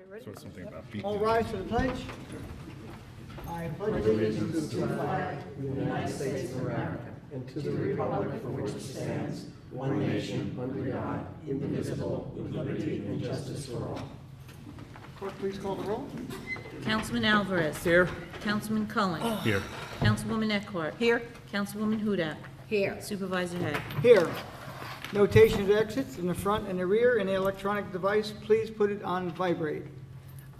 Okay, ready? So it's something about beat. All rise for the pledge. I pledge allegiance to the flag of the United States of America, and to the republic for which it stands, one nation, under God, indivisible, with liberty and justice for all. Clerk, please call the roll. Councilman Alvarez. Here. Councilman Cullen. Here. Councilwoman Eckhart. Here. Councilwoman Huda. Here. Supervisor Hay. Here. Notation of exits in the front and the rear. Any electronic device, please put it on vibrate.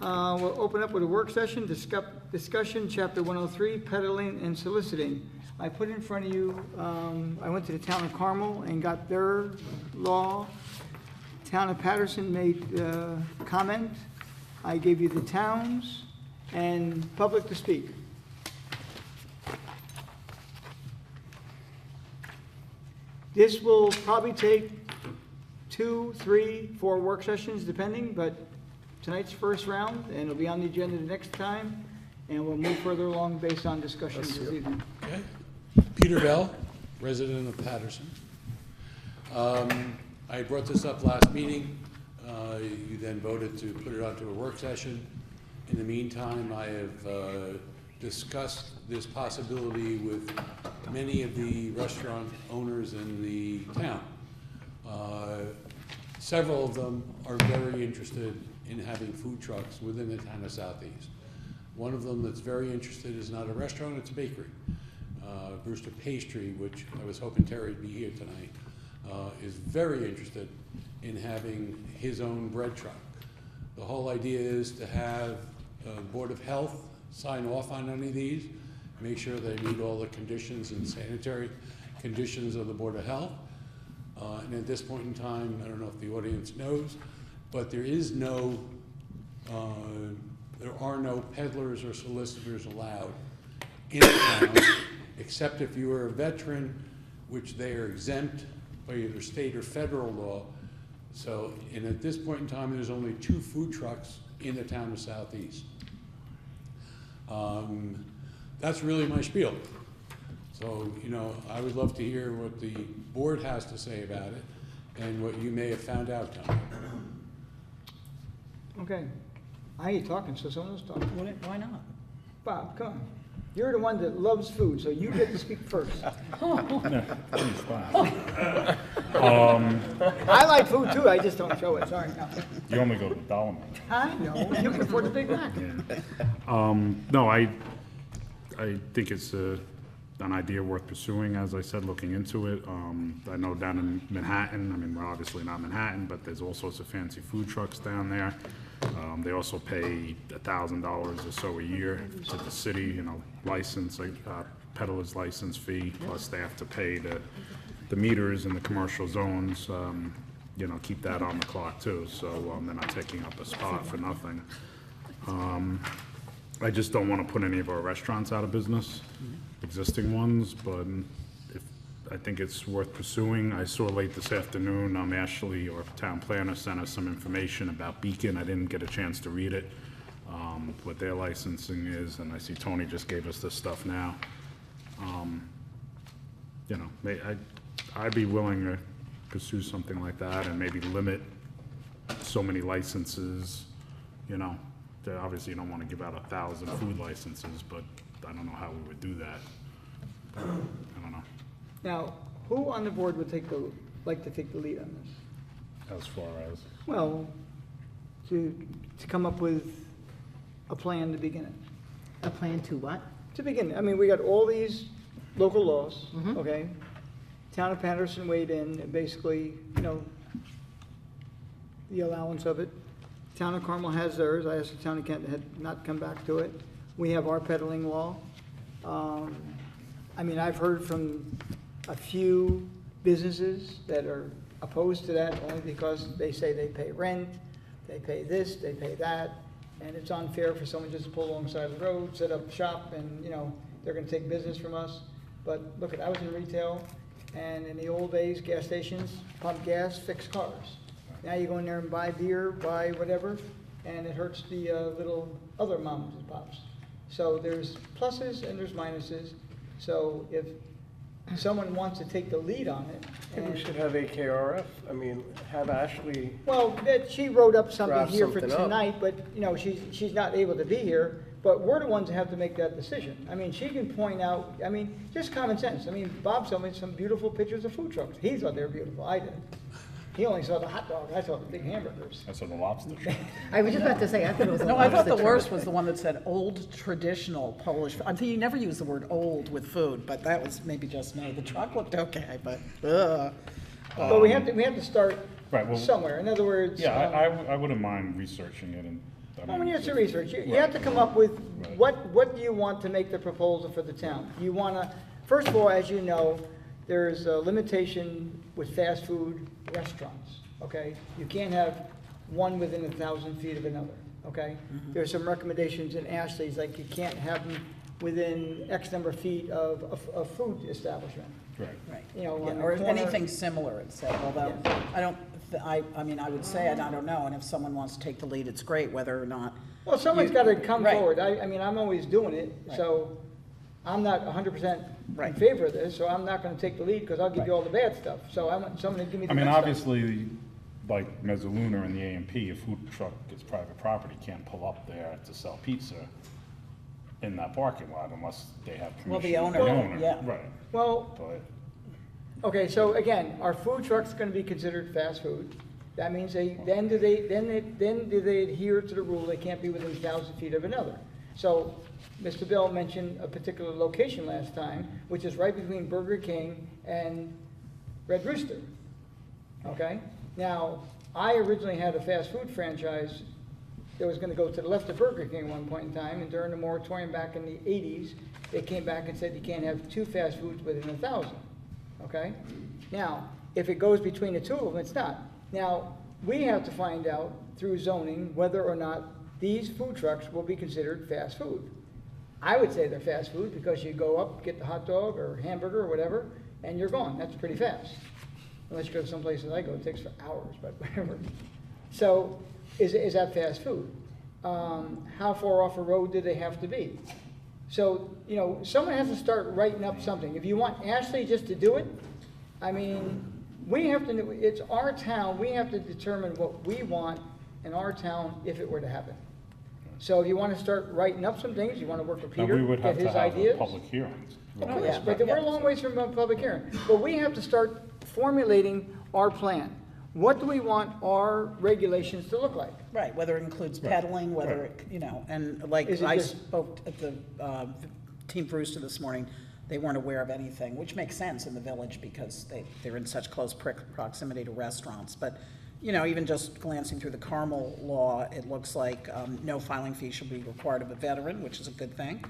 We'll open up with a work session, discussion, Chapter 103, peddling and soliciting. I put in front of you, I went to the town of Carmel and got their law. Town of Patterson made comment. I gave you the towns and public to speak. This will probably take 2, 3, 4 work sessions depending, but tonight's first round, and it'll be on the agenda the next time, and we'll move further along based on discussions this evening. Okay. Peter Bell, resident of Patterson. I brought this up last meeting. You then voted to put it onto a work session. In the meantime, I have discussed this possibility with many of the restaurant owners in the town. Several of them are very interested in having food trucks within the town of Southeast. One of them that's very interested is not a restaurant, it's a bakery. Brewster Pastry, which I was hoping Terry would be here tonight, is very interested in having his own bread truck. The whole idea is to have Board of Health sign off on any of these, make sure they meet all the conditions and sanitary conditions of the Board of Health. And at this point in time, I don't know if the audience knows, but there is no, there are no peddlers or solicitors allowed in the town, except if you are a veteran, which they are exempt by either state or federal law. So, and at this point in time, there's only 2 food trucks in the town of Southeast. That's really my spiel. So, you know, I would love to hear what the board has to say about it and what you may have found out tonight. Okay. I ain't talking, so someone else talking. Why not? Bob, come on. You're the one that loves food, so you get to speak first. Please, I like food too, I just don't show it, sorry. No. you only go to the Dollar Mart. I know, you can afford the Big Mac. No, I think it's an idea worth pursuing, as I said, looking into it. I know down in Manhattan, I mean, we're obviously not Manhattan, but there's all sorts of fancy food trucks down there. They also pay $1,000 or so a year to the city, you know, license, peddler's license fee, plus they have to pay the meters in the commercial zones, you know, keep that on the clock too, so they're not taking up a spot for nothing. I just don't want to put any of our restaurants out of business, existing ones, but I think it's worth pursuing. I saw late this afternoon, Ashley, or town planner, sent us some information about Beacon. I didn't get a chance to read it, what their licensing is, and I see Tony just gave us this stuff now. You know, I'd be willing to pursue something like that and maybe limit so many licenses, you know. Obviously, you don't want to give out 1,000 food licenses, but I don't know how we would do that. I don't know. Now, who on the board would like to take the lead on this? As far as? Well, to come up with a plan to begin it. A plan to what? To begin, I mean, we got all these local laws, okay? Town of Patterson weighed in, and basically, you know, the allowance of it. Town of Carmel has theirs. I asked the town of Kent had not come back to it. We have our peddling law. I mean, I've heard from a few businesses that are opposed to that only because they say they pay rent, they pay this, they pay that, and it's unfair for someone just to pull alongside the road, set up shop, and, you know, they're gonna take business from us. But look, I was in retail, and in the old days, gas stations, pump gas, fix cars. Now you go in there and buy beer, buy whatever, and it hurts the little other moms and pops. So there's pluses and there's minuses. So if someone wants to take the lead on it. I think we and- should have a KRF, I mean, have Ashley, Well, that, she wrote up something Draft here for something up. tonight, but, you know, she's not able to be here, but we're the ones that have to make that decision. I mean, she can point out, I mean, just common sense. I mean, Bob showed me some beautiful pictures of food trucks. He thought they were beautiful, I didn't. He only saw the hot dogs, I saw the big hamburgers. I saw the lobster. I was just about to say, I thought it was a No, I thought the lobster worst trap. was the one that said old traditional Polish. I think you never use the word old with food, but that was maybe just me. The truck looked okay, but, ugh. But we have to start Right, well- somewhere. In other words. Yeah, I wouldn't mind researching it and. I Well, when mean, you have to research, you have to come up with, what do you want to make the proposal for the town? You want to, first of all, as you know, there's a limitation with fast food restaurants, okay? You can't have one within 1,000 feet of another, okay? There's some recommendations in Ashley's, like you can't have them within X number of feet of a food establishment. Right. Right. You know, Yeah, on the or corner- anything similar, it said, although, Yeah. I don't, I mean, I would say, and I don't know, and if someone wants to take the lead, it's great, whether or not. Well, someone's you- got to come Right. forward. I mean, I'm always doing it, Right. so I'm not 100% in Right. favor of this, so I'm not going to take the lead because I'll give you all the bad stuff. So I want someone to give me the I mean, good stuff. obviously, like Mezzaluna and the A&P, a food truck is private property, can't pull up there to sell pizza in that parking lot unless they have Well, permission. the owner, yeah. Right, Well, but, okay, so again, are food trucks going to be considered fast food? That means then do they adhere to the rule, they can't be within 1,000 feet of another? So, Mr. Bill mentioned a particular location last time, which is right between Burger King and Red Rooster. Okay? Now, I originally had a fast food franchise that was gonna go to the left of Burger King at one point in time, and during the moratorium back in the 80s, they came back and said you can't have two fast foods within 1,000, okay? Now, if it goes between the two of them, it's not. Now, we have to find out through zoning whether or not these food trucks will be considered fast food. I would say they're fast food because you go up, get the hot dog or hamburger or whatever, and you're gone. That's pretty fast. Unless you go to some places I go, it takes for hours, but whatever. So, is that fast food? How far off a road do they have to be? So, you know, someone has to start writing up something. If you want Ashley just to do it, I mean, we have to, it's our town, we have to determine what we want in our town if it were to happen. So if you want to start writing up some things, you want to work with now Peter, we would get have to his have a ideas. public hearings. Of Oh, course, yeah, but right, we're a yeah. long ways from a public hearing. But we have to start formulating our plan. What do we want our regulations to look like? Right, whether it includes peddling, whether it, you know, and like Is it I just- spoke at the Team Brewster this morning, they weren't aware of anything, which makes sense in the village because they're in such close proximity to restaurants. But, you know, even just glancing through the Carmel law, it looks like no filing fee should be required of a veteran, which is a good thing.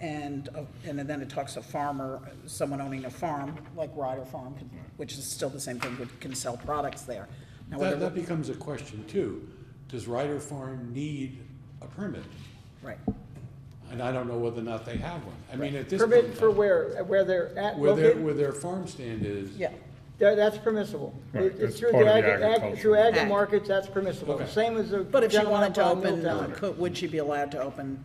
And then it talks a farmer, someone owning a farm, like Ryder Farm, which is still the same thing, can sell products there. Now, whether- That becomes a question too. Does Ryder Farm need a permit? Right. And I don't know whether or not they have one. I mean, at this. Permit point in for time, where they're at, Where located? their farm stand is. Yeah. That's permissible. Right, It's that's through part the of the through agricultural. ag and Ag. markets, that's permissible. Okay. Same as the But if she gentleman wanted to up on open, Milltown. would she be allowed to open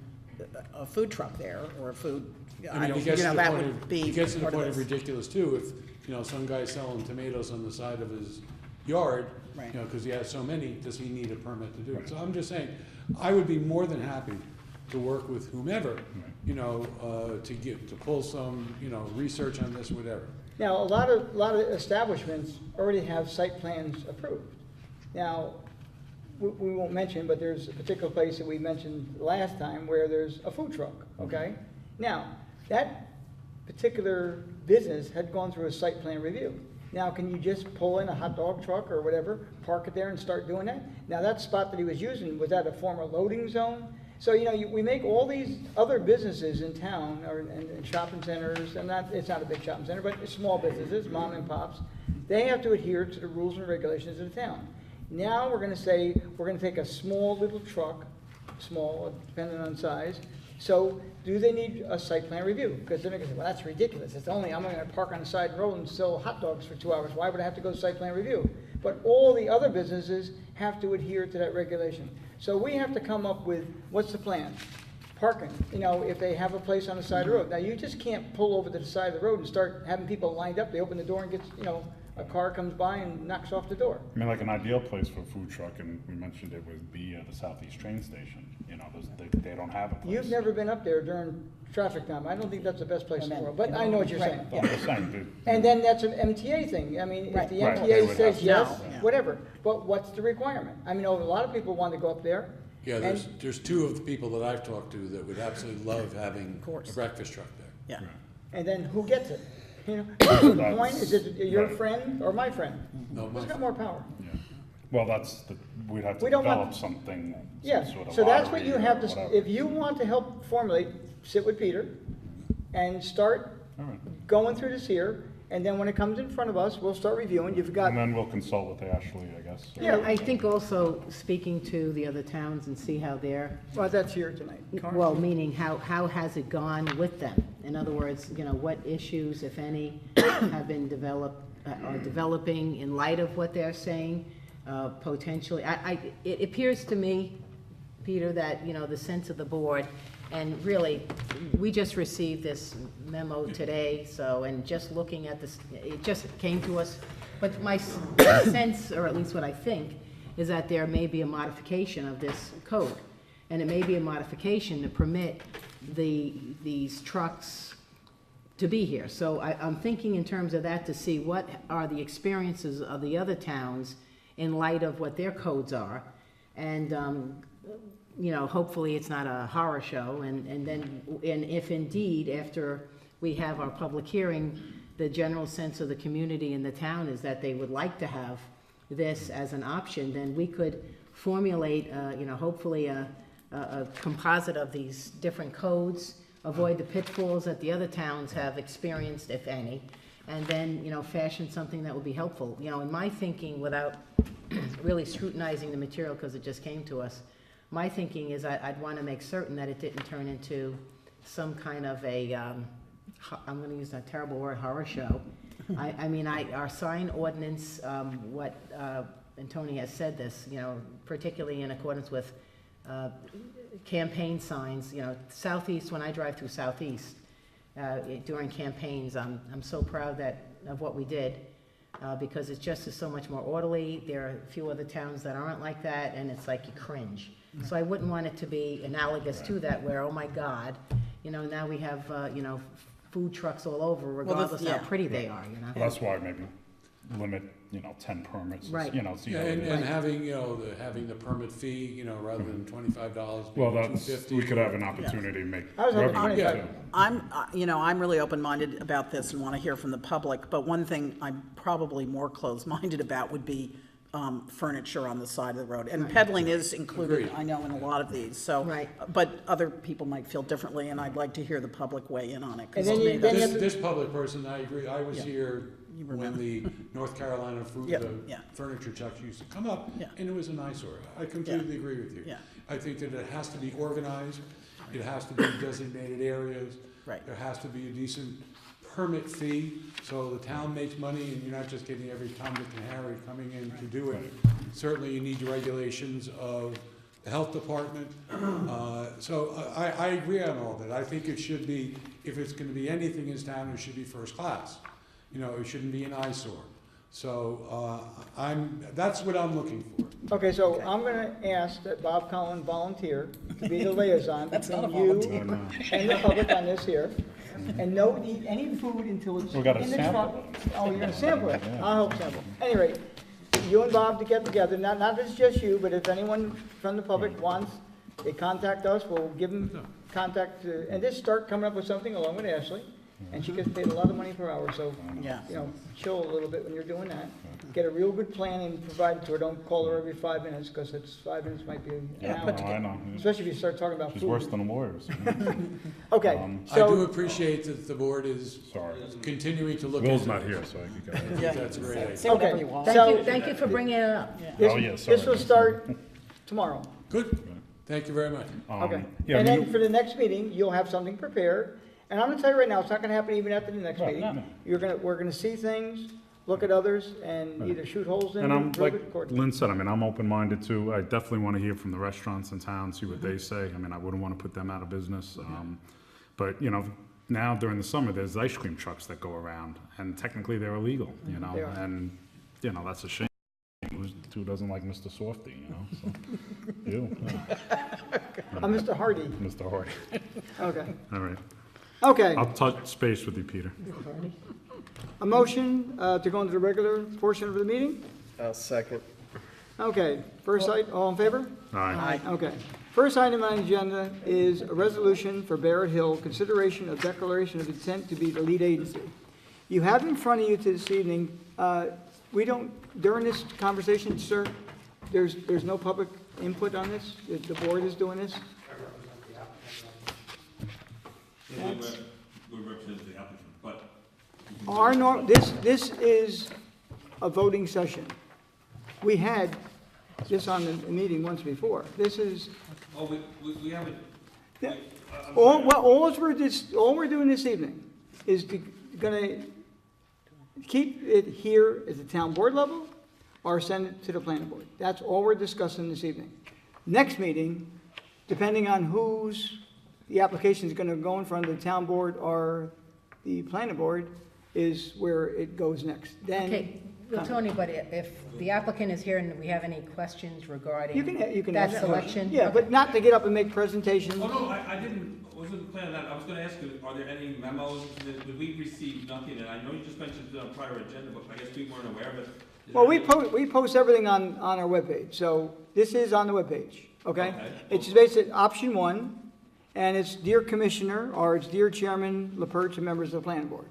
a food truck there, or a food, I I mean, don't, it you gets to know, the that point would of, be it gets to the part of point of this. ridiculous too, if, you know, some guy's selling tomatoes on the side of his yard, Right. you know, because he has so many, does he need a permit to do it? So I'm just saying, I would be more than happy to work with whomever, you know, to pull some, you know, research on this, whatever. Now, a lot of establishments already have site plans approved. Now, we won't mention, but there's a particular place that we mentioned last time where there's a food truck, okay? Now, that particular business had gone through a site plan review. Now, can you just pull in a hot dog truck or whatever, park it there and start doing that? Now, that spot that he was using, was that a former loading zone? So, you know, we make all these other businesses in town, or in shopping centers, and it's not a big shopping center, but it's small businesses, mom and pops. They have to adhere to the rules and regulations of the town. Now, we're gonna say, we're gonna take a small little truck, small, depending on size. So, do they need a site plan review? Because then they're gonna say, well, that's ridiculous. It's only, I'm gonna park on the side road and sell hot dogs for 2 hours. Why would I have to go to site plan review? But all the other businesses have to adhere to that regulation. So we have to come up with, what's the plan? parking, you know, if they have a place on the side of the road. Now, you just can't pull over to the side of the road and start having people lined up. They open the door and gets, you know, a car comes by and knocks off the door. I mean, like an ideal place for a food truck, and we mentioned it, would be the Southeast train station. You know, they don't have a place. You've never been up there during traffic time. I don't think that's the best place in the world, but I know what you're saying. I'm just saying, And then that's an MTA thing. I mean, if Right. the Right, they MTA would says have to- yes, No, yeah. whatever. But what's the requirement? I mean, a lot of people want to go up there. Yeah, And- there's two of the people that I've talked to that would absolutely love having course. a breakfast truck there. Yeah. And then who gets it? You know, what's the That's- point? Is it your right. friend or my friend? No, Who's my got more power? Yeah. Well, we'd have to We don't develop want- something, Yeah, some sort of so that's what lottery you or have to, whatever. if you want to help formulate, sit with Peter and start All right. going through this here, and then when it comes in front of us, we'll start reviewing. You've got, And then we'll consult with Ashley, I guess. Yeah. I think also speaking to the other towns and see how they're, well, that's here tonight. well, meaning how has it gone with them? In other words, you know, what issues, if any, have been developed, are developing in light of what they're saying, potentially? It appears to me, Peter, that, you know, the sense of the board, and really, we just received this memo today, so, and just looking at this, it just came to us. But my sense, or at least what I think, is that there may be a modification of this code. And it may be a modification to permit these trucks to be here. So I'm thinking in terms of that to see what are the experiences of the other towns in light of what their codes are. And, you know, hopefully it's not a horror show. And if indeed, after we have our public hearing, the general sense of the community in the town is that they would like to have this as an option, then we could formulate, you know, hopefully a composite of these different codes, avoid the pitfalls that the other towns have experienced, if any, and then, you know, fashion something that would be helpful. You know, in my thinking, without really scrutinizing the material because it just came to us, my thinking is I'd want to make certain that it didn't turn into some kind of a, I'm going to use that terrible word, horror show. I mean, our sign ordinance, and Tony has said this, you know, particularly in accordance with campaign signs, you know, Southeast, when I drive through Southeast during campaigns, I'm so proud of what we did because it's just is so much more orderly. There are a few other towns that aren't like that, and it's like you cringe. So I wouldn't want it to be analogous to that where, oh my God, you know, now we have, you know, food trucks all over regardless how pretty they are, you know? Well, that's why maybe limit, you know, 10 permits, Right. you know, see Yeah, how it and is. having, you know, having the permit fee, you know, rather than $25, Well, maybe that's, $250. we could have an opportunity to make I was hoping revenue 25. too. You know, I'm really open-minded about this and want to hear from the public, but one thing I'm probably more closed-minded about would be furniture on the side of the road. And peddling is included, Agreed. I know, in a lot of these, so. Right. But other people might feel differently, and I'd like to hear the public weigh in on it. 'cause And then to me, you- then that's- you- This public person, I agree, I was Yeah. here You when remember. the North Carolina food, Yeah, the yeah. furniture trucks used to come up, Yeah. and it was an eyesore. I completely agree with you. Yeah. I think that it has to be organized, it has to be designated areas. Right. There has to be a decent permit fee, so the town makes money, and you're not just getting every Tom, Dick, and Harry coming in to do it. Certainly, you need regulations of the health department. So I agree on all that. I think it should be, if it's gonna be anything in this town, it should be first class. You know, it shouldn't be an eyesore. So, that's what I'm looking for. Okay, so I'm gonna ask that Bob Cullen volunteer to be the liaison That's not between a you volunteer. and the public on this here. And no eat any food until it's We in gotta the sample truck. Oh, you're gonna sample it? I hope sample. Anyway, you and Bob to get together, not that it's just you, but if anyone from the public wants, they contact us, we'll give them contact, and just start coming up with something along with Ashley. And she gets paid a lot of money per hour, so, Yeah. you know, chill a little bit when you're doing that. Get a real good plan and provide it to her. Don't call her every 5 minutes, because it's 5 minutes might be an Yeah, hour. no, I know. Especially if you start talking about She's food. worse than lawyers. Okay, I do so, appreciate that the board is Sorry. continuing to look into Will's not it. here, so I could go. I think that's a great idea. Say whatever Okay. you want. So- Thank you for bringing it up. this, Oh, yeah, sorry. this will start tomorrow. Good, thank you very much. Okay. Yeah, I And mean, then for the next meeting, you'll have something prepared. And I'm gonna tell you right now, it's not gonna happen even after the next Right, meeting. no. We're gonna see things. look at others, and either shoot holes in And them or I'm, improve like it accordingly. Lynn said, I mean, I'm open-minded too. I definitely want to hear from the restaurants in town, see what they say. I mean, I wouldn't want to put them out of business. But, you know, now during the summer, there's ice cream trucks that go around, and technically they're illegal, you know? They are. And, you know, that's a shame. Who doesn't like Mr. Softy, you know? So, you, Mr. Hardy, Mr. Hardy. okay. All right. Okay, I'll touch space with you, Peter. a motion to go into the regular portion of the meeting? I'll second. Okay, first item, all in favor? All right. Okay. First item on the agenda is a resolution for Barrett Hill, consideration of declaration of intent to be the lead agency. You have in front of you this evening, we don't, during this conversation, sir, there's no public input on this? The board is doing this? We represent the applicant, but This is a voting session. We had this on the meeting once before. This is, we haven't. yeah. All we're doing this evening is gonna keep it here at the town board level or send it to the planning board. That's all we're discussing this evening. Next meeting, depending on the application is gonna go in front of the town board or the planning board, is where it goes next. Then, Okay, well, Tony, but if the applicant is here and we have any questions regarding you can that ask selection? Yeah, but not to get up and make presentations. Oh, no, wasn't planning that. I was gonna ask you, are there any memos? Did we receive nothing? And I know you just mentioned it on a prior agenda, but I guess we weren't aware of it. Is Well, there we post everything on our webpage, so this is on the webpage, okay? Okay. It's basically option one, and it's Dear Commissioner, or it's Dear Chairman LaPerche and members of the planning board.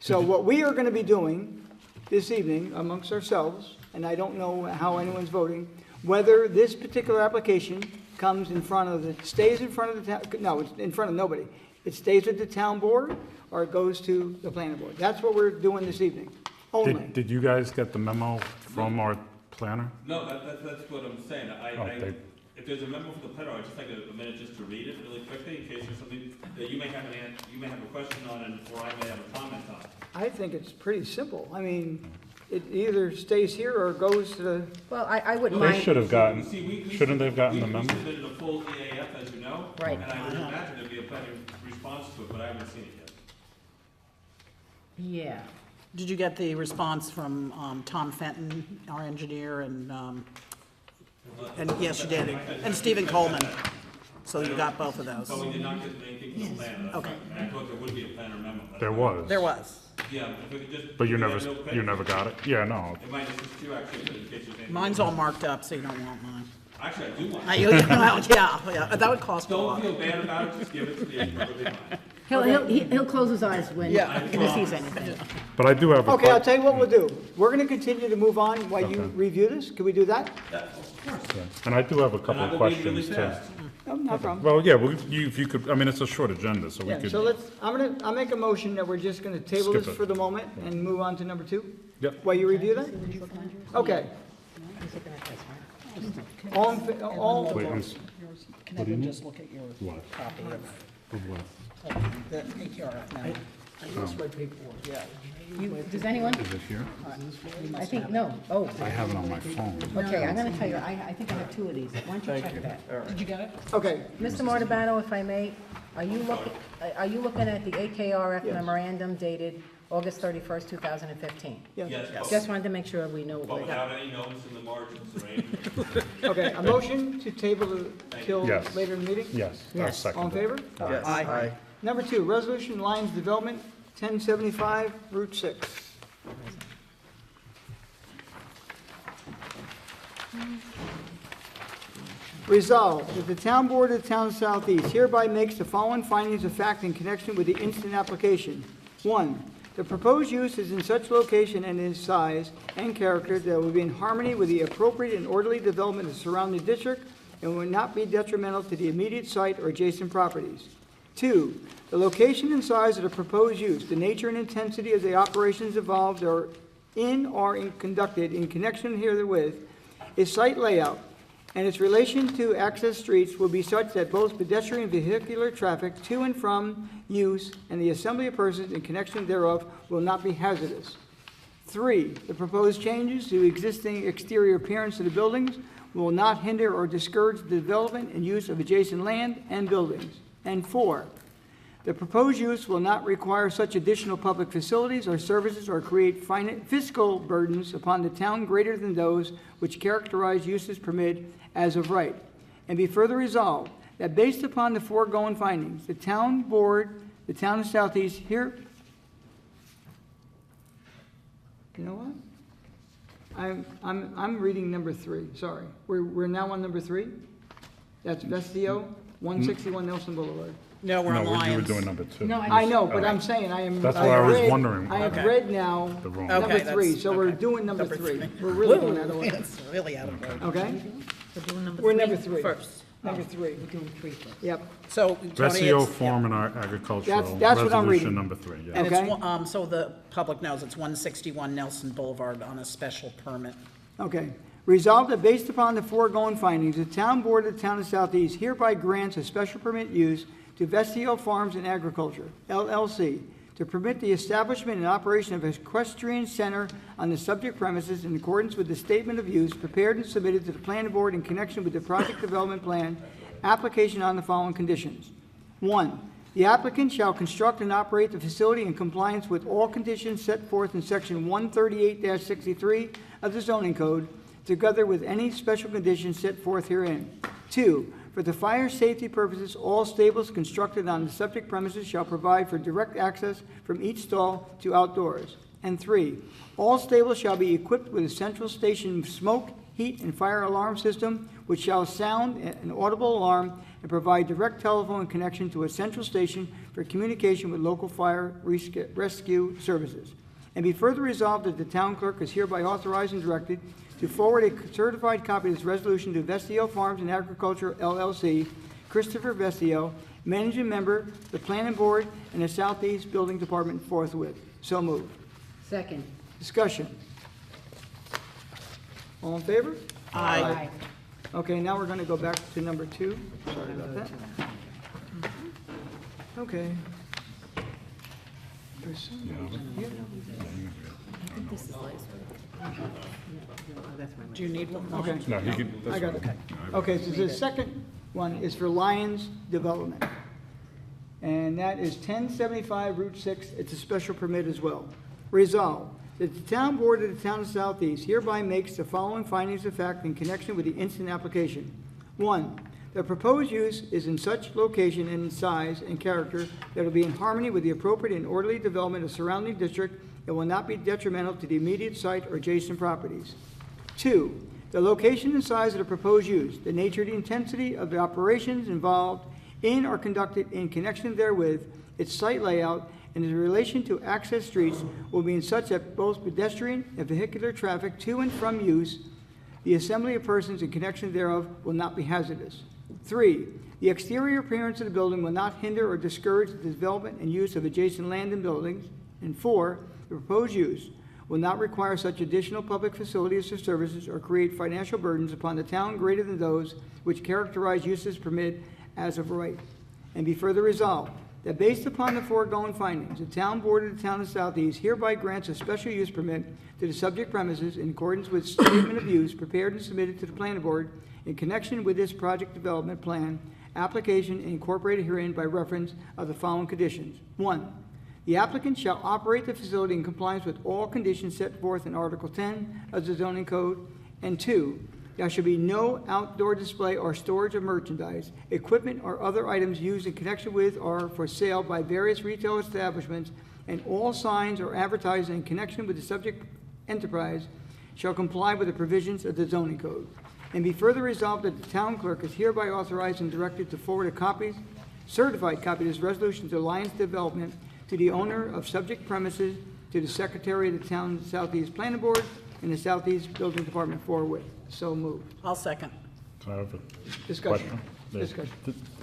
So what we are gonna be doing this evening amongst ourselves, and I don't know how anyone's voting, whether this particular application comes in front of stays in front of the town, no, it's in front of nobody. It stays at the town board, or it goes to the planning board. That's what we're doing this evening, only. Did you guys get the memo from our planner? No, that's what I'm saying. they- If there's a memo from the planner, I'd just like a minute just to read it really quickly, in case there's something that you may have you may have a question on, or I may have a comment on. I think it's pretty simple. I mean, it either stays here or goes to the, Well, I wouldn't They mind. should have gotten, See, we shouldn't they have gotten the we memo? submitted a full EAF, as you know. Right. And I would imagine there'd be a better response to it, but I haven't seen it yet. Yeah. Did you get the response from Tom Fenton, our engineer, and yes, you did, and Stephen Coleman? So you got both of those? But we did not get anything from the planner. That's Okay. right. And I thought there would be a planner memo. That's There why. was. There was. Yeah, if we could just. But you do that never, real quick. you never got it? Yeah, no. It might assist you actually, but in case there's anything. Mine's all marked up, so you don't want mine. Actually, I do want. Yeah, that would cost a Don't lot. feel bad about it, just give it to me, it's perfectly fine. He'll close his eyes when he sees anything. But I do have a okay, I'll question. tell you what we'll do. We're gonna continue to move on while you Okay. review this. Can we do that? And I do have a And couple I of will be really questions too. fast. No, no problem. Well, yeah, if you could, I mean, it's a short agenda, so we Yeah, could. so I'll make a motion that we're just gonna table Skip this it. for the moment and move on to number 2. Yep. While you review that? Okay. All, all, Wait, I'm s- Can everyone just look at your What? copy of what? of the ATRF now? Does anyone? Is it here? I think, no. Oh, I have it on my phone. okay, I'm gonna tell you, I think I have 2 of these. Why don't you check that? Did you get it? okay. Mr. Martabano, if I may, are you looking at the AKRF Yes. memorandum dated August 31st, 2015? Yeah. Yes, Just wanted to make sure we know but what. without any notes in the margins, right? Okay, a motion to table till Yes. later in the meeting? Yes, I'll Yes. second All in it. favor? Aye. Number 2, Resolution Lines Development, 1075 Route 6. Resolved that the Town Board of the Town of Southeast hereby makes the following findings of fact in connection with the instant application. 1, the proposed use is in such location and in size and character that it will be in harmony with the appropriate and orderly development of the surrounding district and will not be detrimental to the immediate site or adjacent properties. 2, the location and size of the proposed use, the nature and intensity of the operations involved or conducted in connection herewith, its site layout, and its relation to access streets will be such that both pedestrian and vehicular traffic to and from use and the assembly of persons in connection thereof will not be hazardous. 3, the proposed changes to existing exterior appearance of the buildings will not hinder or discourage the development and use of adjacent land and buildings. And 4, the proposed use will not require such additional public facilities or services or create fiscal burdens upon the town greater than those which characterize uses permitted as of right. And be further resolved that based upon the foregoing findings, the town board, the town of Southeast here, you know what? I'm reading number 3, sorry. We're now on number 3? That's Vestio, 161 Nelson Boulevard. No, we're on No, you were Lions. doing number 2. No, I know, but I'm saying I am. That's I why I was read- wondering. I have Okay. read now The wrong. number Okay, 3, that's- so we're okay. doing number Number 3. three. We're really going out of order, It's really out of order. okay? We're doing number We're 3 number 3. first. Number 3, We're doing 3 first. yep. So, Tony, Vestio it's, Farm and Agricultural, That's what I'm resolution reading. number 3, yeah. and Okay. it's, so the public knows, it's 161 Nelson Boulevard on a special permit. Okay. Resolved that based upon the foregoing findings, the town board of the town of Southeast hereby grants a special permit use to Vestio Farms and Agriculture, LLC, to permit the establishment and operation of an equestrian center on the subject premises in accordance with the statement of use prepared and submitted to the planning board in connection with the project development plan application on the following conditions. 1, the applicant shall construct and operate the facility in compliance with all conditions set forth in section 138-63 of the zoning code, together with any special conditions set forth herein. 2, for the fire safety purposes, all stables constructed on the subject premises shall provide for direct access from each stall to outdoors. And 3, all stables shall be equipped with a central station smoke, heat, and fire alarm system, which shall sound an audible alarm and provide direct telephone connection to a central station for communication with local fire rescue services. And be further resolved that the town clerk is hereby authorized and directed to forward a certified copy of this resolution to Vestio Farms and Agriculture LLC, Christopher Vestio, managing member, the planning board, and the Southeast Building Department forthwith. So moved. Second. Discussion. All in favor? Aye. Okay, now we're going to go back to number 2. Sorry about that. Okay. There's some reason here. I think this is last week. That's my Do you need one? Okay. No, he can, I that's got it. fine. Okay, so the second one is for Lions Development. And that is 1075 Route 6. It's a special permit as well. Resolved that the town board of the town of Southeast hereby makes the following findings of fact in connection with the instant application. 1, the proposed use is in such location and size and character that it will be in harmony with the appropriate and orderly development of surrounding district and will not be detrimental to the immediate site or adjacent properties. 2, the location and size of the proposed use, the nature and intensity of the operations involved in or conducted in connection therewith, its site layout, and in relation to access streets will be in such that both pedestrian and vehicular traffic to and from use, the assembly of persons in connection thereof will not be hazardous. 3, the exterior appearance of the building will not hinder or discourage the development and use of adjacent land and buildings. And 4, the proposed use will not require such additional public facilities or services or create financial burdens upon the town greater than those which characterize uses permitted as of right. And be further resolved that based upon the foregoing findings, the town board of the town of Southeast hereby grants a special use permit to the subject premises in accordance with statement of use prepared and submitted to the planning board in connection with this project development plan application incorporated herein by reference of the following conditions. 1, the applicant shall operate the facility in compliance with all conditions set forth in Article 10 of the zoning code. And 2, there shall be no outdoor display or storage of merchandise, equipment, or other items used in connection with or for sale by various retail establishments, and all signs or advertising in connection with the subject enterprise shall comply with the provisions of the zoning code. And be further resolved that the town clerk is hereby authorized and directed to forward a certified copy of this resolution to Lions Development, to the owner of subject premises, to the secretary of the town Southeast Planning Board, and the Southeast Building Department forthwith. So moved. I'll second. Can I have a Discussion. question? Discussion.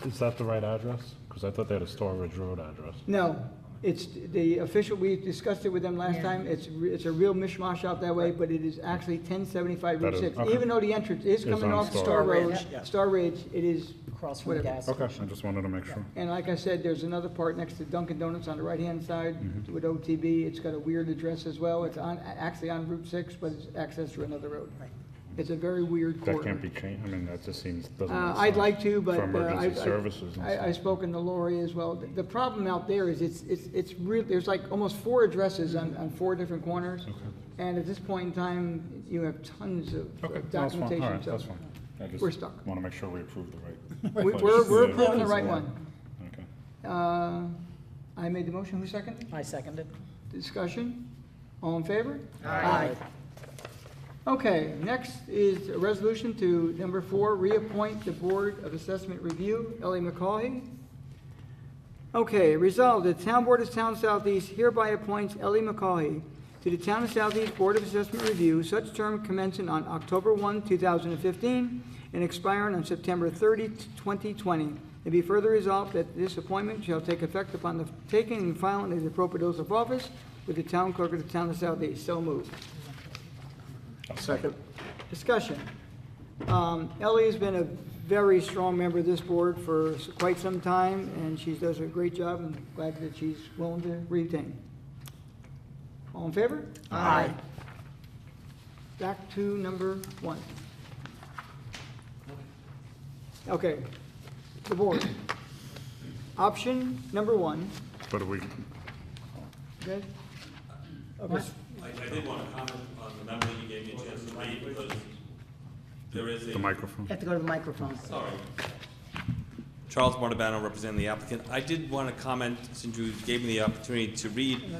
Is that the right address? Because I thought they had a Storage Road address. No, It's the official, we discussed it with them last Yeah. time, it's a real mishmash out that way, but it is actually 1075 That Route is- 6. okay. Even though the entrance is coming on off Star Star Road, Ridge, yeah. Star Ridge, it is, Across from the Whatever. gas Okay, station. I just wanted to make sure. and like I said, there's another part next to Dunkin' Donuts on the right-hand side Mm-hmm. with OTB. It's got a weird address as well. It's actually on Route 6, but it's access through another road. Right. It's a very weird corridor. That can't be changed, I mean, that just seems, doesn't make sense. I'd like to, but. For emergency I- services and I've stuff. spoken to Lori as well. The problem out there is it's real, there's like almost 4 addresses on 4 different corners. And at this point in time, you have tons of Okay, that's fine, documentation. all right, so that's fine. I just we're stuck. want to make sure we approve the right. We're place. approving the Yeah. right one. Okay. I made the motion, who seconded? I seconded. Discussion? All in favor? Aye. Okay, next is a resolution to, number 4, reappoint the Board of Assessment Review, Ellie McCaughey. Okay, resolved, the Town Board of Town Southeast hereby appoints Ellie McCaughey to the Town of Southeast Board of Assessment Review, such term commencing on October 1, 2015, and expiring on September 30, 2020. It be further resolved that this appointment shall take effect upon the taking and filing of the appropriate oath of office with the Town Clerk of the Town of Southeast. So moved. Second. Discussion. Ellie has been a very strong member of this board for quite some time, and she does a great job, and glad that she's willing to retain. All in favor? Aye. Back to number 1. Okay, the board. Option number 1, But we, okay? Okay. I did want to comment on the memo that you gave me a chance to read, because there is the a, microphone. You have to go to the microphone. sorry. Charles Martabano, representing the applicant. I did want to comment, since you gave me the opportunity to read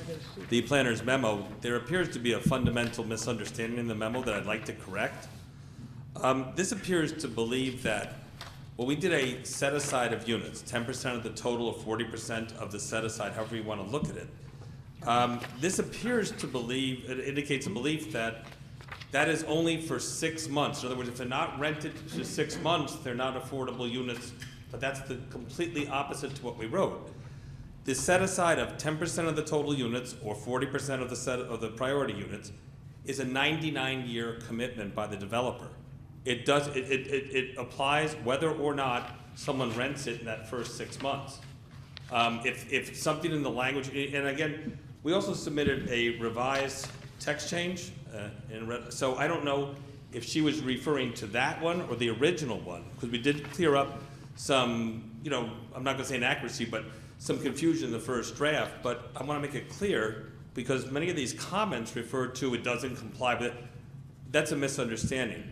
the planner's memo, there appears to be a fundamental misunderstanding in the memo that I'd like to correct. This appears to believe that, well, we did a set-aside of units, 10% of the total or 40% of the set-aside, however you want to look at it. This appears to believe, it indicates a belief that that is only for 6 months. In other words, if they're not rented for 6 months, they're not affordable units, but that's the completely opposite to what we wrote. The set-aside of 10% of the total units or 40% of the set of the priority units is a 99-year commitment by the developer. It applies whether or not someone rents it in that first 6 months. If something in the language, and again, we also submitted a revised text change, so I don't know if she was referring to that one or the original one, because we did clear up some, I'm not gonna say inaccuracy, but some confusion in the first draft, but I wanna make it clear, because many of these comments refer to it doesn't comply with it. That's a misunderstanding.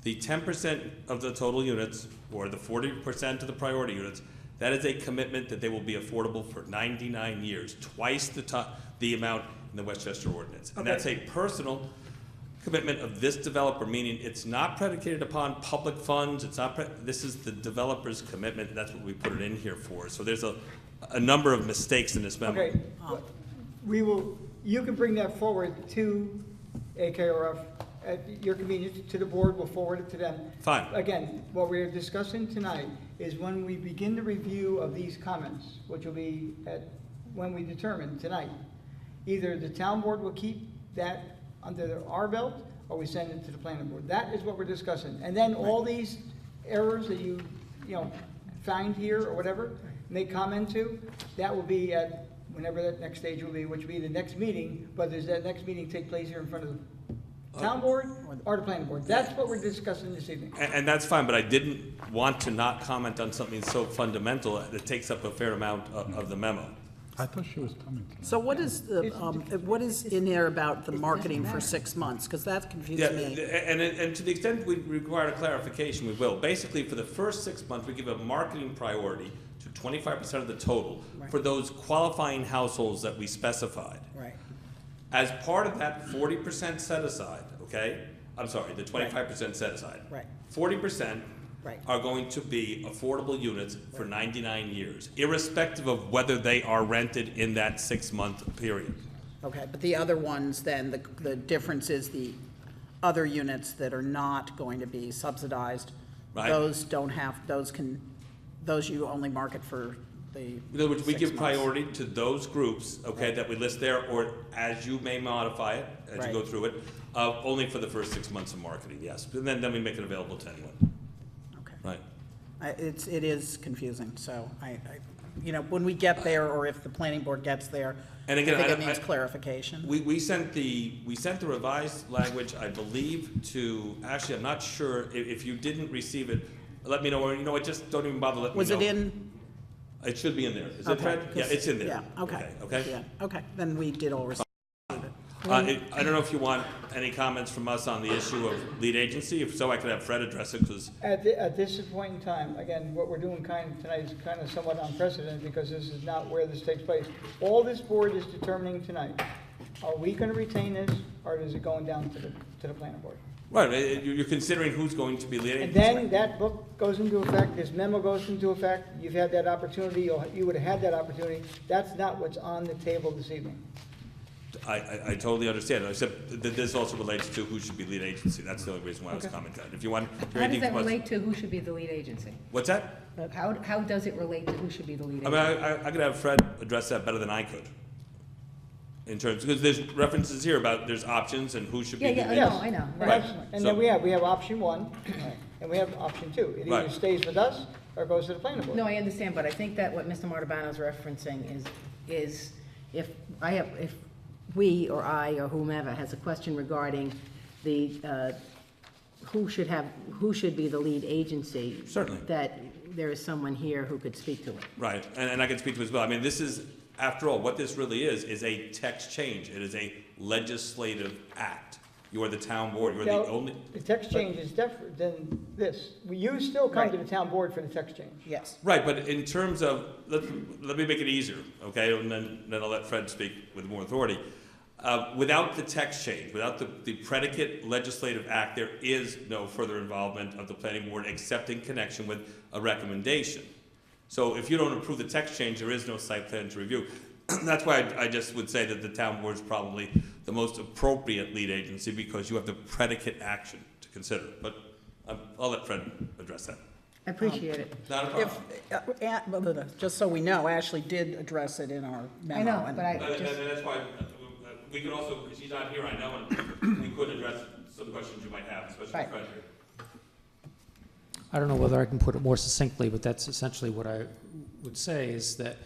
The 10% of the total units, or the 40% of the priority units, that is a commitment that they will be affordable for 99 years, twice the amount in the Westchester ordinance. And that's a personal commitment of this developer, meaning it's not predicated upon public funds, this is the developer's commitment, and that's what we put it in here for. So there's a number of mistakes in this memo. Okay, you can bring that forward to AKRF at your convenience, to the board, we'll forward it to them. Fine. Again, what we're discussing tonight is when we begin the review of these comments, which will be when we determine tonight, either the town board will keep that under our belt, or we send it to the planning board. That is what we're discussing. And then all these errors that you find here or whatever, make comment to, that will be at whenever that next stage will be, which will be the next meeting, but does that next meeting take place here in front of the town board or the planning board? That's what we're discussing this evening. And that's fine, but I didn't want to not comment on something so fundamental that takes up a fair amount of the memo. I thought she was coming tonight. So what is in there about the marketing for 6 months? Because that Yeah, confused me. and to the extent we require a clarification, we will. Basically, for the first 6 months, we give a marketing priority to 25% of the total for those qualifying households that we specified. Right. As part of that 40% set aside, okay? I'm sorry, the 25% set aside. Right. 40% Right. are going to be affordable units for 99 years, irrespective of whether they are rented in that 6-month period. Okay, but the other ones then, the difference is the other units that are not going to be subsidized, Right. those don't have, those you only market for In other words, we 6 give months. priority to those groups, okay, that we list there, or as you may modify it, as you go Right. through it, only for the first 6 months of marketing, yes. And then we make it available to anyone, Okay. right? It is confusing, so you know, when we get there, or if the planning board gets there, I And again, think I- it needs I- clarification. We sent the revised language, I believe, to, actually, I'm not sure, if you didn't receive it, let me know, or, you know what, just don't even bother letting me know. Was it in? It should be in there. Is it, Okay, Fred? Yeah, 'cause- it's in there. Yeah, okay. Okay? Yeah, okay, then we did all receive it. I don't know if you want any comments from us on the issue of lead agency. If so, I could have Fred address it, because, At this point in time, again, what we're doing tonight is kind of somewhat unprecedented, because this is not where this takes place. All this board is determining tonight, are we gonna retain this, or is it going down to the planning board? right, you're considering who's going to be lead And agency. then that book goes into effect, this memo goes into effect, you've had that opportunity, you would have had that opportunity. That's not what's on the table this evening. I totally understand. I said that this also relates to who should be lead agency. That's the only reason why I was commenting. If you want, How does anything that from us- relate to who should be the lead agency? What's that? How does it relate to who should be the lead I mean, agency? I could have Fred address that better than I could. In terms, because there's references here about there's options and who should be Yeah, lead yeah, agency. I know, And Right. that's- And So- then we have option one, and we have option two. It either Right. stays with us, or goes to the planning board. No, I understand, but I think that what Mr. Martabano's referencing is if we or I or whomever has a question regarding the, who should be the lead agency. Certainly. That there is someone here who could speak to it. Right, and I can speak to it as well. I mean, this is, after all, what this really is a text change. It is a legislative act. You are the town board, you're the Now, only, the text change is different than this. You still come to the town board for the text change. Yes. right, but in terms of, let me make it easier, okay? And then I'll let Fred speak with more authority. Without the text change, without the predicate legislative act, there is no further involvement of the planning board except in connection with a recommendation. So if you don't approve the text change, there is no site plan to review. That's why I just would say that the town board is probably the most appropriate lead agency, because you have the predicate action to consider. But I'll let Fred address that. I appreciate it. Not a If, problem. just so we know, Ashley did address it in our memo. I know, and- but I And just, that's why, we could also, she's not here, I know, and we could address some questions you might have, especially Right. Fred here. I don't know whether I can put it more succinctly, but that's essentially what I would say, is that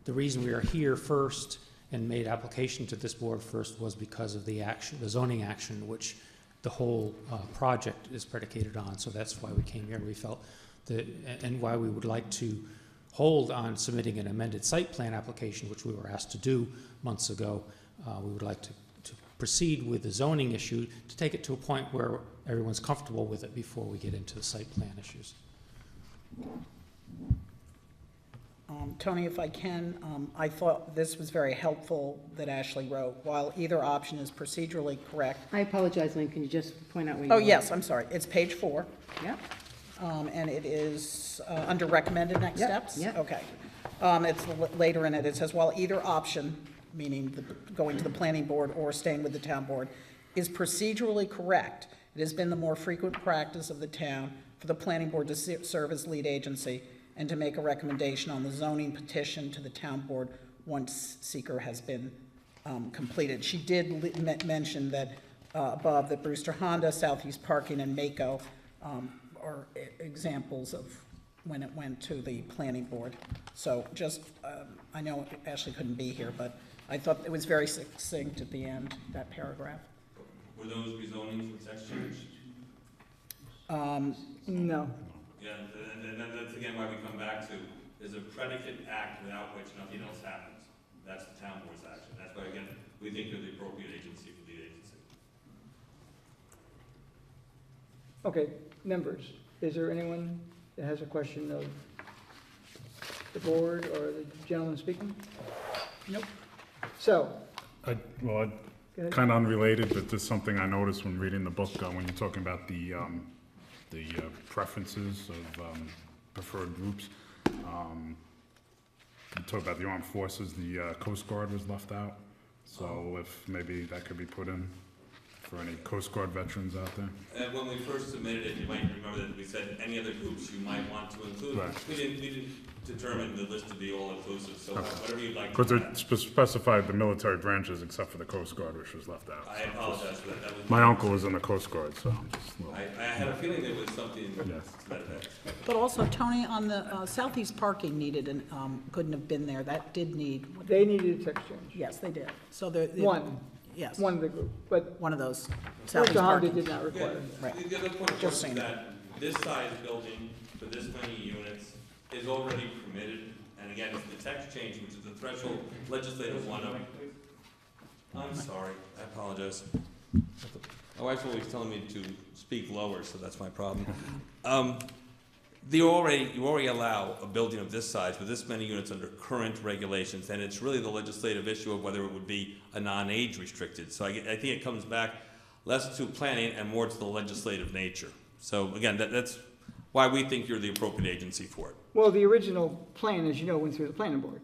the reason we are here first and made application to this board first was because of the action, the zoning action, which the whole project is predicated on. So that's why we came here. We felt that, and why we would like to hold on submitting an amended site plan application, which we were asked to do months ago. We would like to proceed with the zoning issue, to take it to a point where everyone's comfortable with it before we get into the site plan issues. Tony, if I can, I thought this was very helpful that Ashley wrote. While either option is procedurally correct. I apologize, Lynn, can you just point out where you are? Oh, yes, I'm sorry. It's page 4, Yeah, and it is under recommended next Yep, steps? yep. Okay. It's later in it. It says, while either option, meaning going to the planning board or staying with the town board, is procedurally correct, it has been the more frequent practice of the town for the planning board to serve as lead agency and to make a recommendation on the zoning petition to the town board once seeker has been completed. She did mention that above, that Brewster Honda, Southeast Parking, and Mako are examples of when it went to the planning board. So just, I know Ashley couldn't be here, but I thought it was very succinct at the end, that paragraph. Were those rezonings with text change? No. Yeah, and that's again why we come back to, there's a predicate act without which nothing else happens. That's the town board's action. That's why, again, we think you're the appropriate agency for lead agency. Okay, members, is there anyone that has a question of the board or the gentleman speaking? Nope. So, Well, Go ahead. kind of unrelated, but just something I noticed when reading the book, when you're talking about the preferences of preferred groups. You talk about the armed forces, the Coast Guard was left out. So if maybe that could be put in for any Coast Guard veterans out there. And when we first submitted it, you might remember that we said any other groups you might want to include. Right. We didn't determined the list to be all-inclusive, so whatever you'd like. Because it specified the military branches except for the Coast Guard, which was left out. I apologize for that. That was. My uncle was in the Coast Guard, so I'm just a little. I had a feeling there was something to Yes. that effect. But also, Tony, on the southeast parking needed, and couldn't have been there, that did need, They needed a text change. yes, they did. So the. One, Yes, one of the group, but one of those Mr. southeast Honda parking. did not require it. Right. The other point of Just course is saying. that this size building for this many units is already permitted, and again, it's the text change, which is the threshold legislative one of. I'm sorry, I apologize. My wife's always telling me to speak lower, so that's my problem. You already allow a building of this size with this many units under current regulations, and it's really the legislative issue of whether it would be a non-age restricted. So I think it comes back less to planning and more to the legislative nature. So again, that's why we think you're the appropriate agency for it. Well, the original plan, as you know, went through the planning board.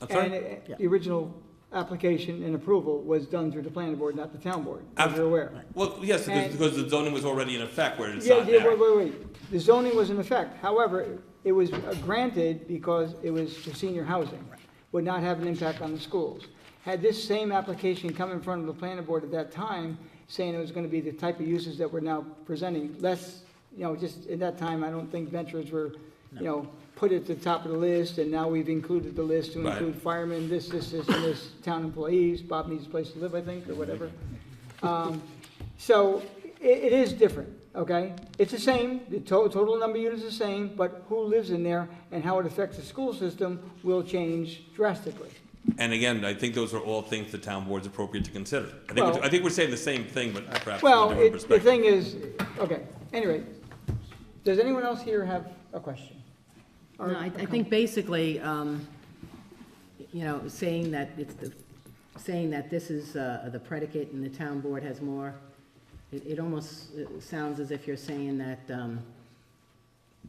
I'm sorry? And the original application and approval was done through the planning board, not the town board, as you're aware. Well, yes, And- because the zoning was already in effect where it's Yeah, not yeah, now. wait. The zoning was in effect. However, it was granted because it was for senior housing, would not have an impact on the schools. Had this same application come in front of the planning board at that time, saying it was gonna be the type of uses that we're now presenting, less, just at that time, I don't think ventures were, put at the top of the list, and now we've included the list to Right. include firemen, this, and this, town employees, Bob needs a place to live, I think, or whatever. So it is different, okay? It's the same, the total number of units is the same, but who lives in there and how it affects the school system will change drastically. And again, I think those are all things the town board's appropriate to consider. Well- I think we're saying the same thing, but perhaps from Well, a different the perspective. thing is, okay, anyway, does anyone else here have a question? Or No, I a think basically, saying that saying that this is the predicate and the town board has more, it almost sounds as if you're saying that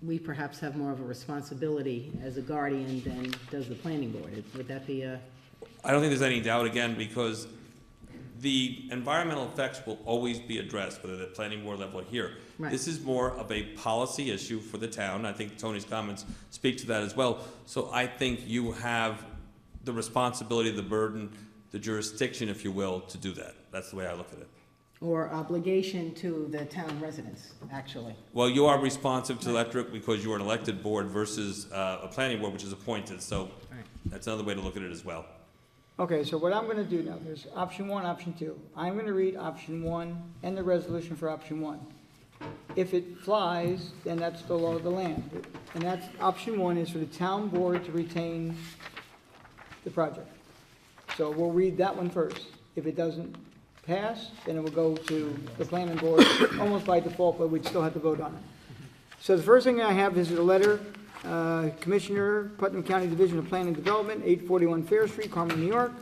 we perhaps have more of a responsibility as a guardian than does the planning board. Would that be a? I don't think there's any doubt, again, because the environmental effects will always be addressed, whether at the planning board level or here. Right. This is more of a policy issue for the town. I think Tony's comments speak to that as well. So I think you have the responsibility, the burden, the jurisdiction, if you will, to do that. That's the way I look at it. Or obligation to the town residents, actually. Well, you are responsive to electorate because you are an elected board versus a planning board, which is appointed. So Right. that's another way to look at it as well. Okay, so what I'm gonna do now, there's option one, option two. I'm gonna read option one and the resolution for option one. If it flies, then that's the law of the land. And that's, option one is for the town board to retain the project. So we'll read that one first. If it doesn't pass, then it will go to the planning board, almost by default, but we'd still have to vote on it. So the first thing I have is a letter, Commissioner, Putnam County Division of Planning and Development, 841 Fair Street, Carmel, New York.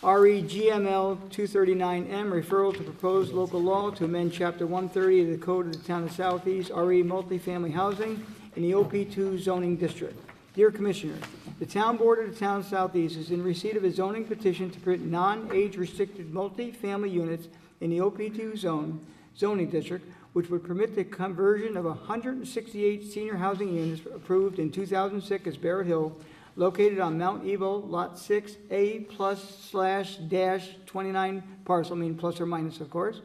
REGML 239M, referral to proposed local law to amend Chapter 130 of the Code of the Town of Southeast, RE multifamily housing in the OP2 zoning district. Dear Commissioner, the Town Board of the Town of Southeast is in receipt of a zoning petition to permit non-age restricted multifamily units in the OP2 zoning district, which would permit the conversion of 168 senior housing units approved in 2006 as Barrett Hill, located on Mount Evo, Lot 6A+/-29 parcel, meaning plus or minus, of course,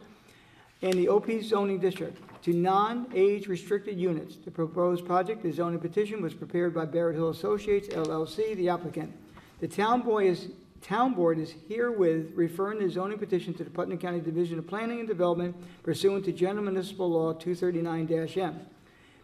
in the OP zoning district to non-age restricted units. The proposed project, the zoning petition, was prepared by Barrett Hill Associates LLC, the applicant. The town board is herewith referring the zoning petition to the Putnam County Division of Planning and Development pursuant to General Municipal Law 239-M.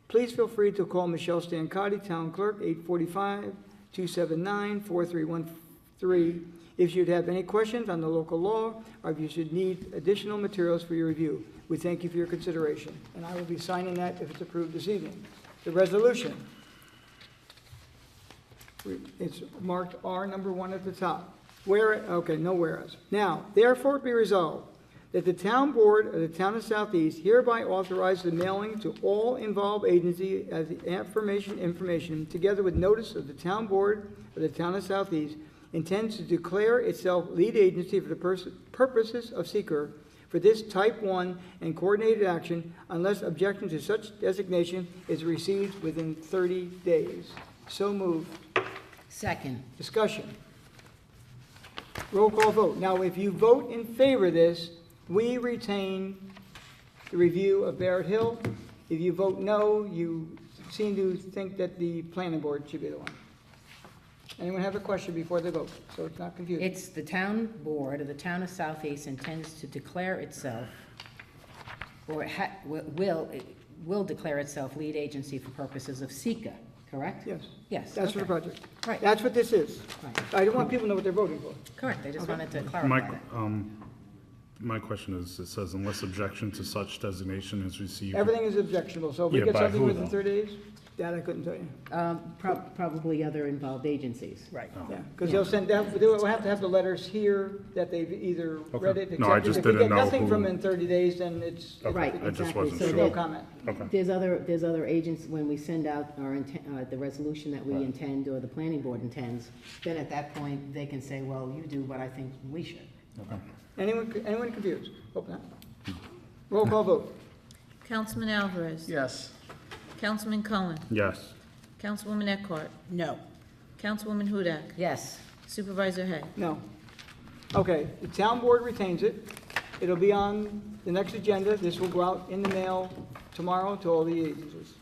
Please feel free to call Michelle Stancotti, Town Clerk, 845-279-4313, if you'd have any questions on the local law, or if you should need additional materials for your review. We thank you for your consideration, and I will be signing that if it's approved this evening. The resolution, it's marked R number 1 at the top. No whereas. Now, therefore it be resolved that the town board of the town of Southeast hereby authorize the mailing to all involved agencies as the information, together with notice of the town board of the town of Southeast, intends to declare itself lead agency for the purposes of seeker for this type 1 and coordinated action unless objection to such designation is received within 30 days. So moved. Second. Discussion. Roll call vote. Now, if you vote in favor of this, we retain the review of Barrett Hill. If you vote no, you seem to think that the planning board should be the one. Anyone have a question before they vote, so it's not confusing? It's the town board of the town of Southeast intends to declare itself, or will declare itself lead agency for purposes of SECA, correct? Yes. Yes. That's for the okay. project. Right. That's what this is. Right. I don't want people to know what they're voting for. Correct, I just wanted to My, clarify that. my question is, it says unless objection to such designation is received. Everything is objectionable, so if we Yeah, get by something who, within though? 30 days, that I couldn't tell you. Probably other involved agencies. Right. Yeah, because we'll have to have the letters here that they've either read it, Okay. No, I accepted. just If we didn't get know nothing who- from in 30 days, then it's, Right, I just exactly. wasn't So there's sure. no comment. Okay. There's other agents, when we send out our, the resolution that we intend, or the planning board intends, then at that point, they can say, well, you do what I think we should. Anyone confused? Hope not. Roll call vote. Councilman Alvarez. Yes. Councilman Cohen. Yes. Councilwoman Eckhart. No. Councilwoman Hudak. Yes. Supervisor Hay. No. Okay, the town board retains it. It'll be on the next agenda. This will go out in the mail tomorrow to all the agencies.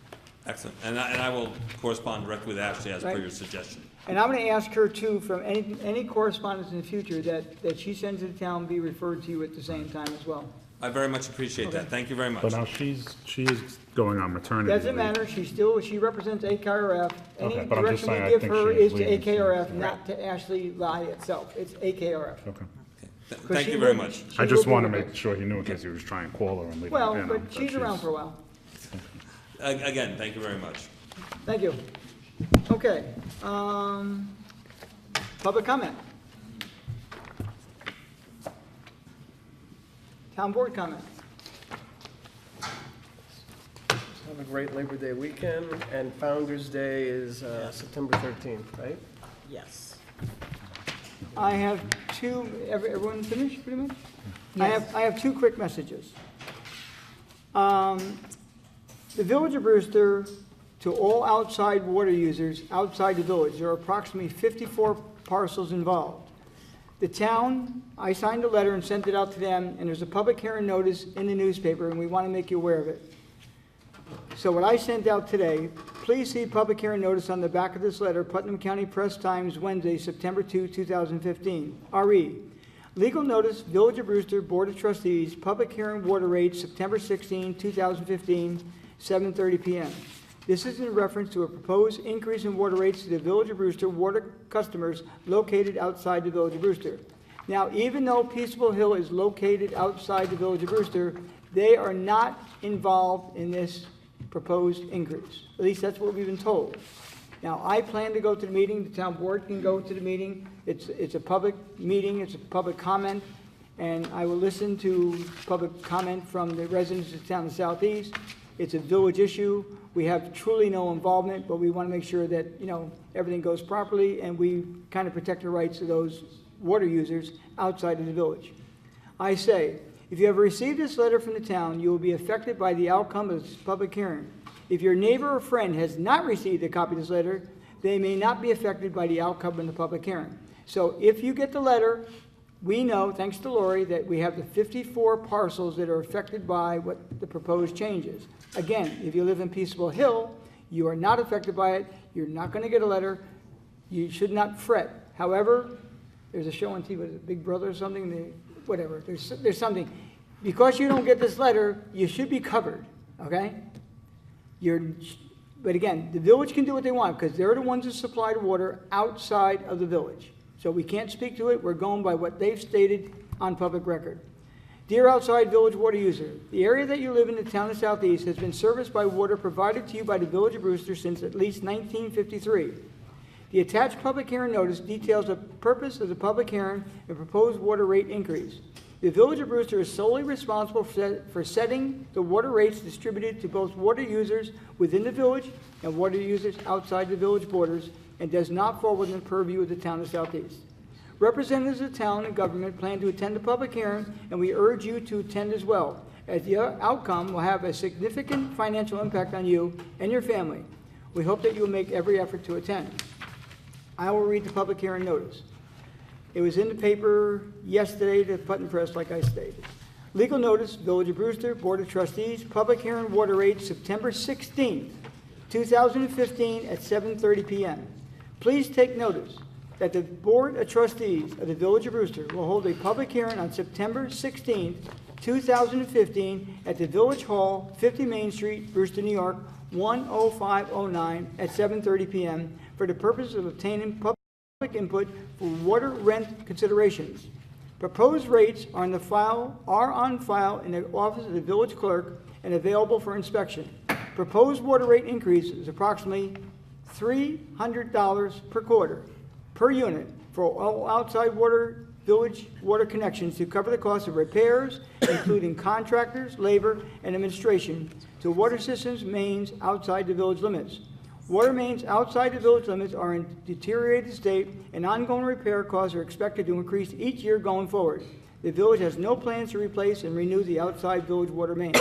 Excellent. And I will correspond directly with Ashley as per Right. your suggestion. And I'm going to ask her too, from any correspondence in the future that she sends to the town be referred to you at the same time as well. I very much appreciate that. Thank you very much. But now she is going on maternity leave. Doesn't matter, she represents AKRF. Any Okay, but I'm just direction we saying, I give think her she's is to leaving soon. AKRF, not to Ashley Lai itself. It's AKRF. Okay. Thank you very much. I just want to make sure he knew in case he was trying to call her and leave. Well, you know, but that she's around for a while. Again, thank you very much. Thank you. Okay, public comment. Town board comment. Have a great Labor Day weekend, and Founder's Day is September 13th, right? Yes. I have two, everyone finished pretty much? I have two quick messages. The Village of Brewster, to all outside water users outside the village, there are approximately 54 parcels involved. The town, I signed a letter and sent it out to them, and there's a public hearing notice in the newspaper, and we want to make you aware of it. So what I sent out today, please see public hearing notice on the back of this letter, Putnam County Press Times, Wednesday, September 2, 2015. RE, legal notice, Village of Brewster, Board of Trustees, public hearing water rates, September 16, 2015, 7:30 p.m. This is in reference to a proposed increase in water rates to the Village of Brewster water customers located outside the Village of Brewster. Now, even though Peaceable Hill is located outside the Village of Brewster, they are not involved in this proposed increase. At least that's what we've been told. Now, I plan to go to the meeting, the town board can go to the meeting. It's a public meeting, it's a public comment, and I will listen to public comment from the residents of the town of Southeast. It's a village issue. We have truly no involvement, but we want to make sure that, everything goes properly and we kind of protect the rights of those water users outside of the village. I say, if you have received this letter from the town, you will be affected by the outcome of this public hearing. If your neighbor or friend has not received a copy of this letter, they may not be affected by the outcome of the public hearing. So if you get the letter, we know, thanks to Lori, that we have the 54 parcels that are affected by what the proposed changes. Again, if you live in Peaceable Hill, you are not affected by it. You're not going to get a letter. You should not fret. However, there's a show on TV, what is it, Big Brother or something? Whatever, there's something. Because you don't get this letter, you should be covered, okay? But again, the village can do what they want because they're the ones that supply the water outside of the village. So we can't speak to it. We're going by what they've stated on public record. Dear outside village water user, the area that you live in the town of Southeast has been serviced by water provided to you by the Village of Brewster since at least 1953. The attached public hearing notice details the purpose of the public hearing and proposed water rate increase. The Village of Brewster is solely responsible for setting the water rates distributed to both water users within the village and water users outside the village borders and does not fall within the purview of the town of Southeast. Representatives of the town and government plan to attend the public hearing, and we urge you to attend as well, as the outcome will have a significant financial impact on you and your family. We hope that you will make every effort to attend. I will read the public hearing notice. It was in the paper yesterday, the Putnam Press, like I stated. Legal notice, Village of Brewster, Board of Trustees, public hearing water rates, September 16th, 2015 at 7:30 p.m. Please take notice that the Board of Trustees of the Village of Brewster will hold a public hearing on September 16th, 2015 at the Village Hall, 50 Main Street, Brewster, New York, 10509 at 7:30 p.m. for the purpose of obtaining public input for water rent considerations. Proposed rates are on file in the office of the village clerk and available for inspection. Proposed water rate increase is approximately $300 per quarter per unit for all outside village water connections to cover the cost of repairs, including contractors, labor, and administration, to water systems mains outside the village limits. Water mains outside the village limits are in deteriorated state, and ongoing repair costs are expected to increase each year going forward. The village has no plans to replace and renew the outside village water mains.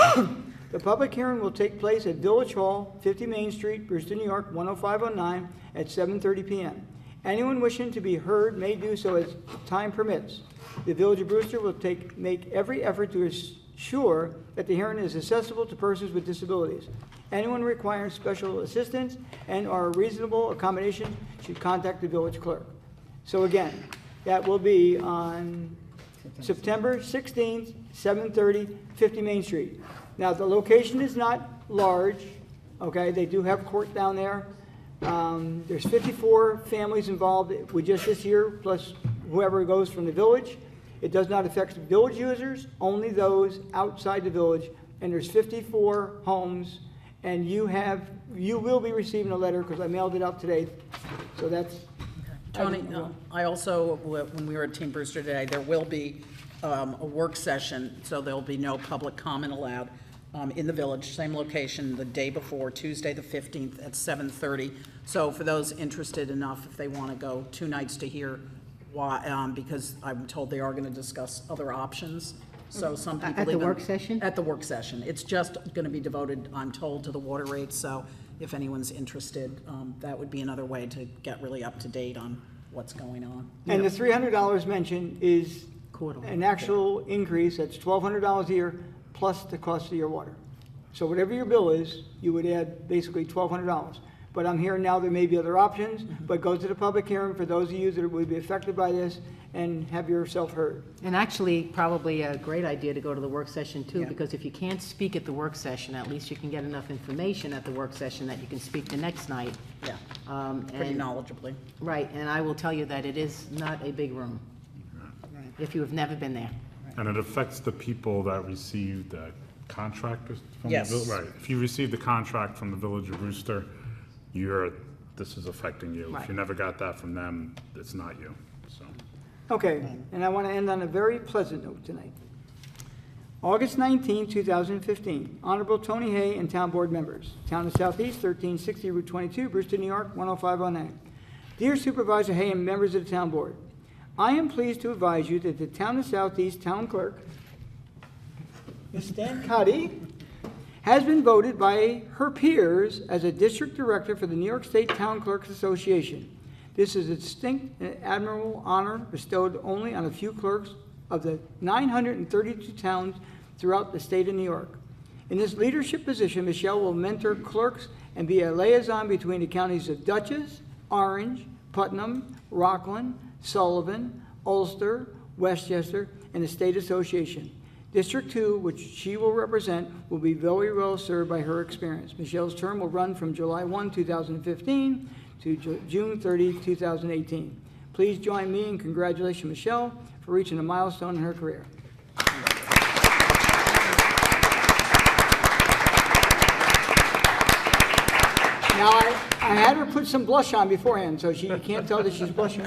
The public hearing will take place at Village Hall, 50 Main Street, Brewster, New York, 10509 at 7:30 p.m. Anyone wishing to be heard may do so as time permits. The Village of Brewster will make every effort to ensure that the hearing is accessible to persons with disabilities. Anyone requiring special assistance and/or reasonable accommodation should contact the village clerk. So again, that will be on September 16th, 7:30, 50 Main Street. Now, the location is not large, okay? They do have court down there. There's 54 families involved with just this year, plus whoever goes from the village. It does not affect village users, only those outside the village, and there's 54 homes, and you will be receiving a letter, because I mailed it out today, so that's. Tony, I also, when we were at Team Brewster today, there will be a work session, so there'll be no public comment allowed in the village, same location, the day before, Tuesday the 15th at 7:30. So for those interested enough, if they want to go 2 nights to hear why, because I'm told they are going to discuss other options. So some people At the even- work session? At the work session. It's just going to be devoted, I'm told, to the water rates. So if anyone's interested, that would be another way to get really up to date on what's going on. And the $300 mentioned is Quarterly. an actual increase, that's $1,200 a year, plus the cost of your water. So whatever your bill is, you would add basically $1,200. But I'm hearing now there may be other options, but go to the public hearing for those of you that would be affected by this and have yourself heard. And actually, probably a great idea to go to the work session too, Yeah. because if you can't speak at the work session, at least you can get enough information at the work session that you can speak the next night. Yeah, pretty And, knowledgeably. right, and I will tell you that it is not a big room, if you have never been there. And it affects the people that receive the contract from the Yes. village. Right, if you receive the contract from the Village of Brewster, this is affecting you. If Right. you never got that from them, it's not you, so. Okay, and I want to end on a very pleasant note tonight. August 19, 2015, Honorable Tony Hay and Town Board members, Town of Southeast, 1360 Route 22, Brewster, New York, 10509. Dear Supervisor Hay and members of the Town Board, I am pleased to advise you that the Town of Southeast Town Clerk, Ms. Stan Cuddy, has been voted by her peers as a District Director for the New York State Town Clerks Association. This is a distinct and admirable honor bestowed only on a few clerks of the 932 towns throughout the state of New York. In this leadership position, Michelle will mentor clerks and be a liaison between the counties of Dutchess, Orange, Putnam, Rockland, Sullivan, Ulster, Westchester, and the State Association. District 2, which she will represent, will be very well served by her experience. Michelle's term will run from July 1, 2015 to June 30, 2018. Please join me in congratulating Michelle for reaching a milestone in her career. Now, I had her put some blush on beforehand, so you can't tell that she's blushing.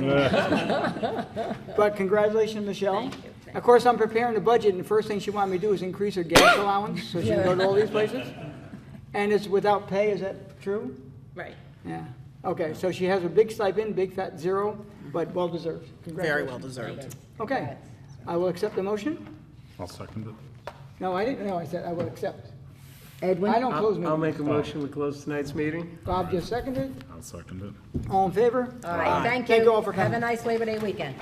But congratulations, Michelle. Thank you. Of course, I'm preparing the budget, and the first thing she wanted me to do is increase her gas allowance, so she can go to all these places. And it's without pay, is that true? Right. Yeah. Okay, so she has a big stipend, big fat zero, but well-deserved. Very Congratulations. well deserved. Okay, I will accept the motion. I'll second it. No, I didn't, no, I said I will accept. Edwin? I don't close I'll meetings. make a motion, we close tonight's meeting. Bob just seconded. I'll second it. All in favor? All right, thank you. Thank you all for Have a coming. nice Labor Day weekend.